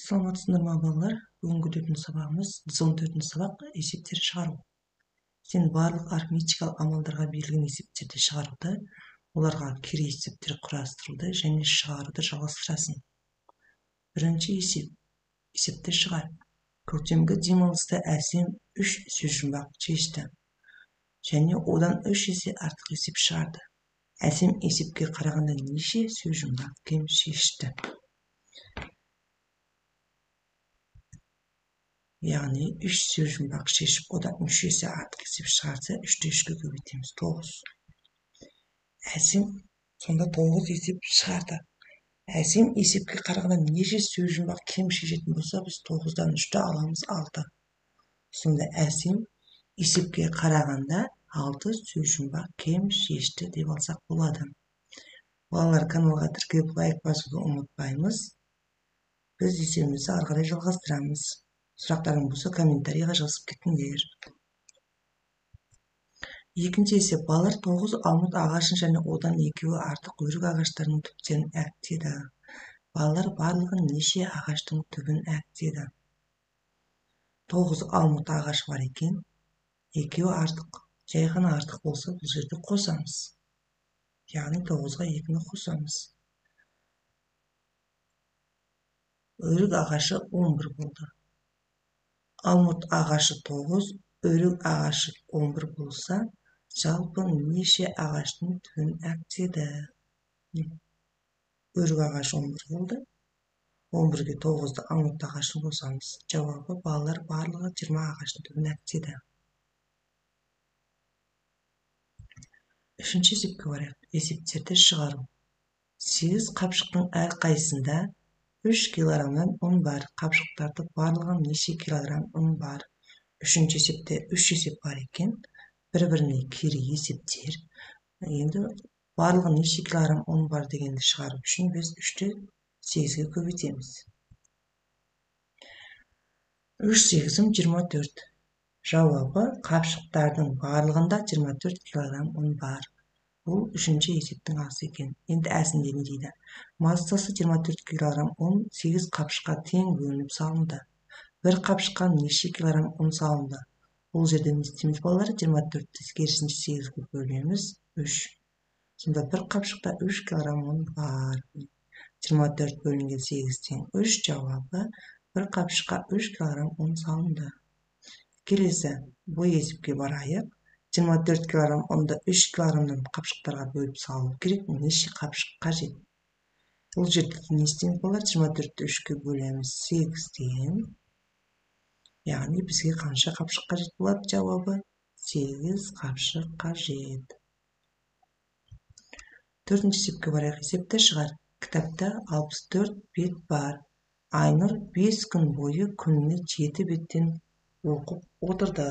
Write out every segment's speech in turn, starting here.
Саламатсыздар ма балалар? Бүгінгі 4-ші сабағымыз 14-ші сабақ есептер шығару. Сен барлық арифметикалық амалдарға берілген есептерді шығаруды, оларға кері есептер құрастыруды және шығаруды жалғастырасың. Бірінші есепті шығар. Көктемгі демалыста Әсем 3 сөзжұмбақ шешті және одан 3 есе артық есеп шығарды. Әсем есепке қарағанда неше сөзжұмбақ кем шешті? Яғни 3 сөзжұмбақ шешіп, одан 3 есе артық есеп шығарса, 3-ті 3-ке көбейтеміз, 9. Әсем сонда 9 есеп шығарды. Әсем есепке қарағанда неше сөзжұмбақ кем шешетін болса, біз 9-дан 3-ті аламыз, 6. Сонда Әсем есепке қарағанда 6 сөзжұмбақ кем шешті деп алсақ болады. Балалар, каналға тіркеліп лайк басуды ұмытпаймыз. Біз есебімізді ары қарай жалғастырамыз. Сұрақтарың болса комментарийға жазып кетіңдер. Екінші есеп. Балалар 9 алмұрт ағашын және одан екеуі артық өрік ағаштарының түптерін әктеді. Балалар барлығы неше ағаштың түбін әктеді? 9 алмұрт ағаш бар екен, екеуі артық. Жай ғана артық болса, бұл жерде қосамыз. Яғни 9-ға 2-ні қосамыз. Өрік ағашы 11 болды. Алмұрт ағашы 9, өрік ағашы 11 болса, жалпы неше ағаштың түбін әктеді? Өрік ағашы 11 болды. 11-ге 9-ды алмұрт ағашын қосамыз. Жауабы балалар барлығы 20 ағаштың түбін әктеді. Үшінші есепке барайық. Есептерді шығару. 8 қапшықтың әрқайсысында 3 килограммнан ұн бар. Қапшықтарды барлығы неше килограмм ұн бар? Үшінші есепте 3 есеп бар екен. Бір-біріне кері есептер. Енді барлығы неше килограмм ұн бар дегенді шығару үшін біз 3-ті 8-ге көбейтеміз. 3 8-ім 24. Жауабы қапшықтардың барлығында 24 килограмм ұн бар. Бұл үшінші есептің асы екен. Енді әсінде не дейді? Массасы 24 килограмм ұн 8 қапшыққа тең бөлініп салынды. Бір қапшыққа неше килограмм ұн салынды? Бұл жерде не істейміз балалар? 24-ті керісінше 8-ге бөлеміз, 3. Сонда бір қапшықта 3 килограмм ұн бар. 24 бөлінген 8 тең 3. Жауабы бір қапшыққа 3 килограмм ұн салынды. Келесі бұл есепке барайық. 24 килограмм ұнды 3 килограммнан қапшықтарға бөліп салу керек. Неше қапшық қажет? Бұл жерде не істейміз болар? 24-ті 3-ке бөлеміз 8-тен. Яғни бізге қанша қапшық қажет болады? Жауабы 8 қапшық қажет. Төртінші есепке барайық. Есепті шығар. Кітапта 64 бет бар. Айнұр 5 күн бойы күніне 7 беттен оқып отырды.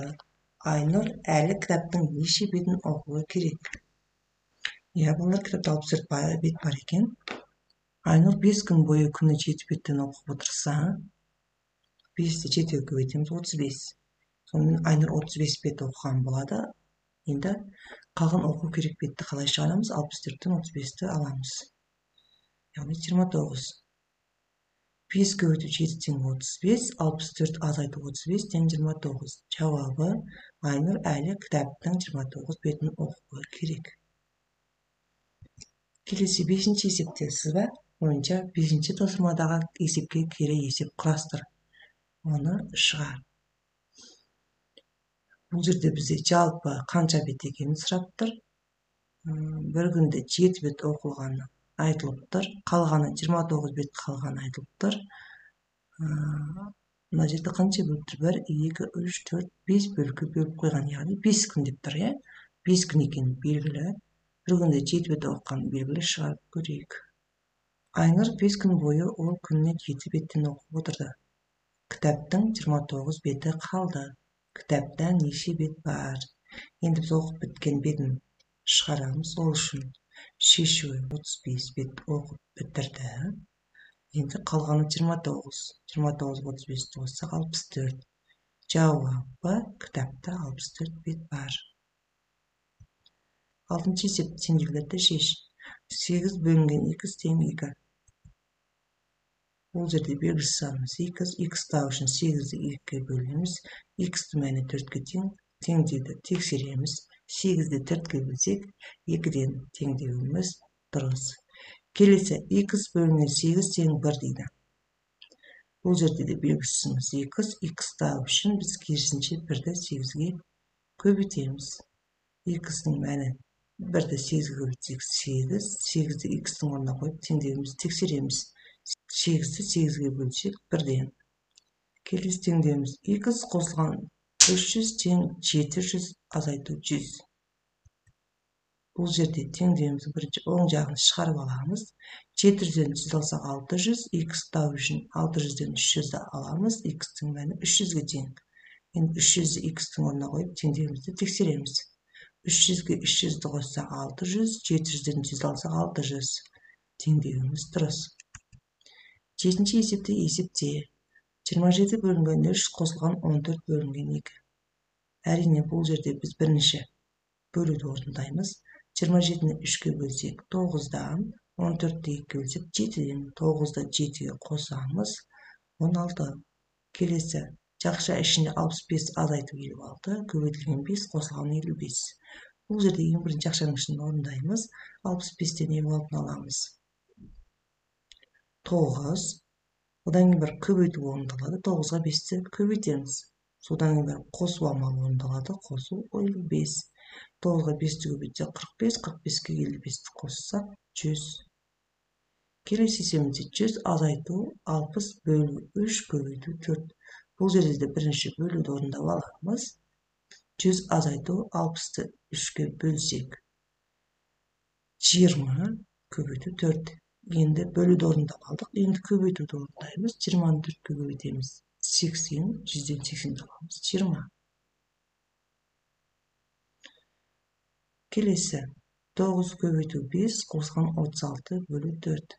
Айнұр әлі кітаптың неше бетін оқуы керек? Балалар, кітапта 64 бет бар екен. Айнұр 5 күн бойы күні 7 беттен оқып отырса, 5-ті 7-ге көбейтеміз, 35. Сонымен Айнұр 35 бет оқыған болады. Енді қалған оқу керек бетті қалай шығарамыз? 64-тен 35-ті аламыз. Яғни 29. 5 көбейту 7 тең 35, 64 азайту 35 тең 29. Жауабы Айнұр әлі кітаптың 29 бетін оқуы керек. Келесі 5-ші есепте сызба бойынша 5-ші тапсырмадағы есепке кері есеп құрастыр. Оны шығар. Бұл жерде бізде жалпы қанша бет екенін сұрап тұр. Бір күнде 7 бет оқылғаны айтылып тұр. Қалғаны 29 бет қалғаны айтылып тұр. Мына жерде қанша бөліп тұр? 1, 2, 3, 4, 5 бөлікке бөліп қойған. Яғни 5 күн деп тұр. 5 күн екен белгілі. Бір күнде 7 бет оқыған белгілі, шығарып көрейік. Айнұр 5 күн бойы ол күніне 7 беттен оқып отырды. Кітаптың 29 беті қалды. Кітапта неше бет бар? Енді біз оқып біткен бетін шығарамыз. Ол үшін шешу 35 бет оқып бітірді. Енді қалғаны 29. 29 35 қоссақ 64. Жауабы кітапта 64 бет бар. 6-шы есеп теңдеулерді шеш. 8 бөлінген 2 тең 2. Бұл жерде белгісіз санымыз x табу үшін 8-ді 2-ге бөлеміз. X мәні 4-ге тең дейді. Тексереміз. 8-ді 4-ге бөлсек, 2-ден тең деуіміз дұрыс. Келесі x бөлінген 8 тең 1 дейді. Бұл жерде де белгісізіміз x табу үшін біз керісінше 1-ді 8-ге көбейтеміз. X-ның мәні 1-ді 8-ге көбейтсек 8, 8-ді x-ның орнына қойып теңдеуімізді тексереміз. 8-ді 8-ге бөлсек 1-ден. Келесі теңдеуіміз x қосылған 300 тең 700 азайту 100. Бұл жерде теңдеуімізді бірінші оң жағын шығарып аламыз. 700-ден 100 алсақ 600, x табу үшін 600-ден 300-ді аламыз. X-тің мәні 300-ге тең. Енді 300-ді x-тің орнына қойып теңдеуімізді тексереміз. 300-ге 300-ді қоссақ 600, 700-ден 100 алсақ 600. Теңдеуіміз дұрыс. 7-ші есепте есепте 27 бөлінген 3 қосылған 14 бөлінген 2. Әрине бұл жерде біз бірінші бөлуді орындаймыз. 27-ні 3-ке бөлсек 9-дан, 14-ді 2-ге бөлсек 7-ден, 9-ды 7-ге қосамыз 16. Келесі жақша ішінде 65 азайту 56, көбейтілген 5 қосылған 55. Бұл жерде ең бірінші жақшаның ішін орындаймыз. 65-тен 56-ны аламыз. 9. Одан кейін бір көбейту орындалады. 9-ға 5-ті көбейтеміз. Содан кейін бір қосу амалы орындалады. Қосу 55. 9-ға 5-ті көбейтсек 45, 45-ке 55-ті қоссақ 100. Келесі есебімізде 100 азайту 60 бөлу 3 көбейту 4. Бұл жерде де бірінші бөлуді орындап аламыз. 100 азайту 60-ты 3-ке бөлсек 20 көбейту 4. Енді бөлуді орындап алдық. Енді көбейтуді орындаймыз. 20-ны 4-ке көбейтеміз. 80, 100-ден 80-ді аламыз. 20. Келесі 9 көбейту 5 қосылған 36 бөлу 4.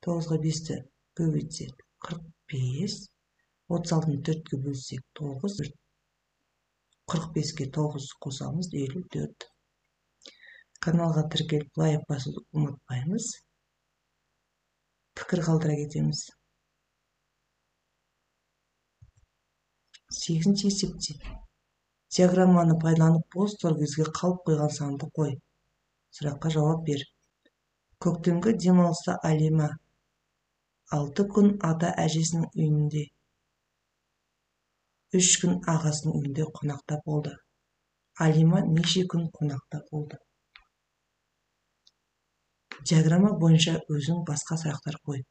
9-ға 5-ті көбейтсек 45, 36-ны 4-ке бөлсек 9, 45-ке 9 қосамыз 54. Каналға тіркеліп лайк басуды ұмытпаймыз. Пікір қалдыра кетеміз. 8-ші есепте диаграмманы пайдаланып бос торгезге қалып қойған санды қой. Сұраққа жауап бер. Көктемгі демалыста Алима 6 күн ата әжесінің үйінде, 3 күн ағасының үйінде қонақта болды. Алима неше күн қонақта болды? Диаграмма бойынша өзің басқа сұрақтар қой.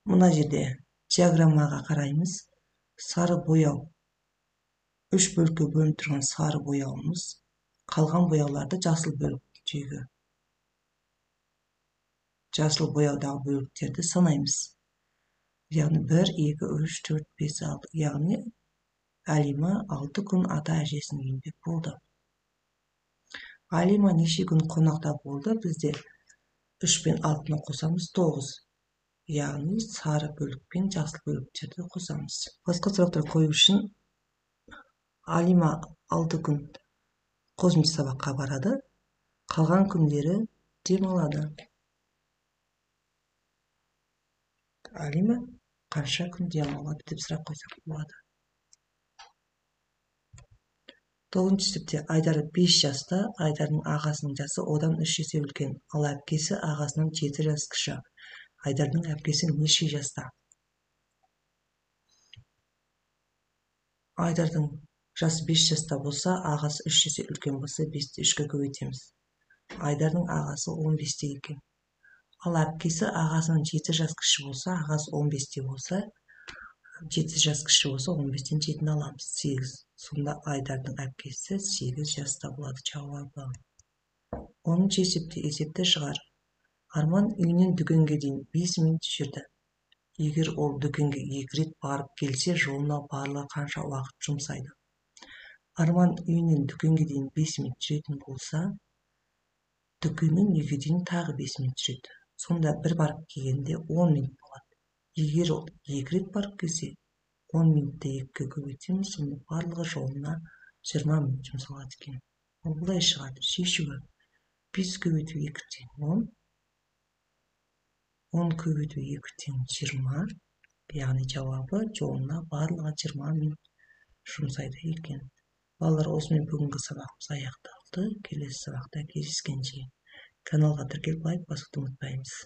Мына жерде диаграммаға қараймыз. Сары бояу. 3 бөлікке бөлініп тұрған сары бояуымыз. Қалған бояуларды жасыл бөліктегі. Жасыл бояудағы бөліктерді санаймыз. Яғни 1, 2, 3, 4, 5, 6. Яғни Алима 6 күн ата әжесінің үйінде болды. Алима неше күн қонақта болды? Бізде 3 пен 6-ны қосамыз 9. Яғни сары бөлік пен жасыл бөліктерді қосамыз. Басқа сұрақтар қою үшін Алима 6 күн қосымша сабаққа барады. Қалған күндері демалады. Алима қанша күн демалады деп сұрақ қойсақ болады. 9-ші есепте Айдар 5 жаста, Айдардың ағасының жасы одан 3 есе үлкен, ал әпкесі ағасынан 7 жас кіші. Айдардың әпкесі неше жаста? Айдардың жасы 5 жаста болса, ағасы 3 есе үлкен болса, 5-ті 3-ке көбейтеміз. Айдардың ағасы 15-те екен. Ал әпкесі ағасынан 7 жас кіші болса, ағасы 15-те болса, 7 жас кіші болса, 15-тен 7-ні аламыз. 8. Сонда Айдардың әпкесі 8 жаста болады. Жауабы. 10-ші есепте есепті шығар. Арман үйінен дүкенге дейін 5 минут жүрді. Егер ол дүкенге 2 рет барып келсе, жолына барлығы қанша уақыт жұмсайды? Арман үйінен дүкенге дейін 5 минут жүретін болса, дүкеннен үйге дейін тағы 5 минут жүреді. Сонда бір барып келгенде 10 минут болады. Егер ол 2 рет барып келсе, 10 минутты 2-ге көбейтеміз, сонда барлығы жолына 20 минут жұмсалады екен. Ол былай шығады. Шешуі 5 көбейту 2-ден 10, 10 көбейту 2 тең 20. Яғни жауабы жолына барлығы 20 min жұмсайды екен. Балалар, осымен бүгінгі сабағымыз аяқталды. Келесі сабақта кездескенше каналға тіркеліп лайк басуды ұмытпаймыз.